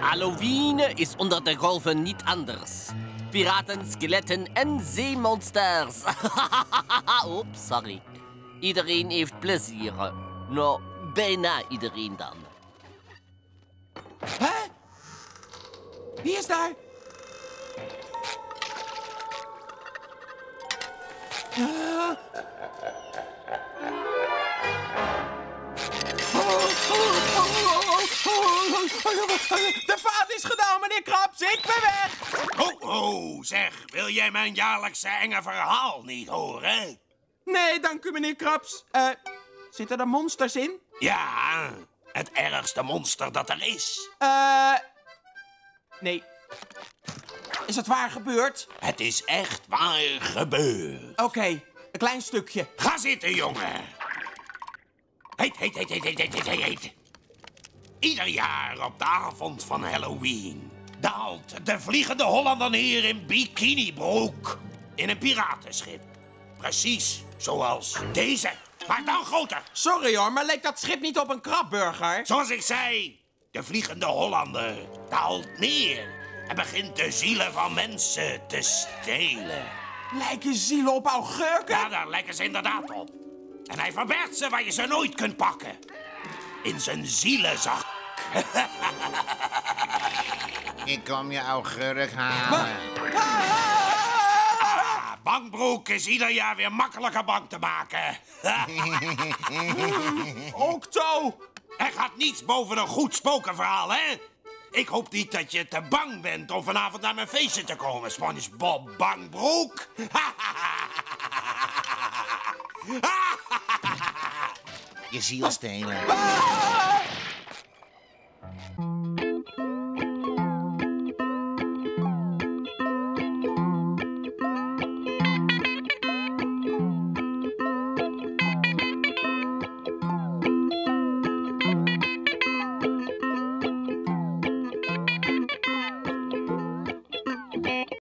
Halloween is onder de golven niet anders. Piraten, skeletten en zeemonsters. Oeps, sorry. Iedereen heeft plezier. Nou, bijna iedereen dan. Hè? Wie is daar? De vaat is gedaan, meneer Krabs. Ik ben weg. Ho, zeg. Wil jij mijn jaarlijkse enge verhaal niet horen? Nee, dank u, meneer Krabs. Zitten er monsters in? Ja, het ergste monster dat er is. Nee. Is het waar gebeurd? Het is echt waar gebeurd. Oké, een klein stukje. Ga zitten, jongen. Heet. Ieder jaar op de avond van Halloween daalt de Vliegende Hollander neer in bikinibroek in een piratenschip. Precies zoals deze, maar dan groter. Sorry hoor, maar leek dat schip niet op een krabburger? Zoals ik zei, de Vliegende Hollander daalt neer en begint de zielen van mensen te stelen. Lijken zielen op augurken? Ja, daar lijken ze inderdaad op. En hij verbergt ze waar je ze nooit kunt pakken. In zijn zielenzak. Ik kom je augurk halen. Bankbroek is ieder jaar weer makkelijker bang te maken. Octo! Er gaat niets boven een goed spokenverhaal, hè? Ik hoop niet dat je te bang bent om vanavond naar mijn feestje te komen, SpongeBob Bankbroek. Je ziel stelen.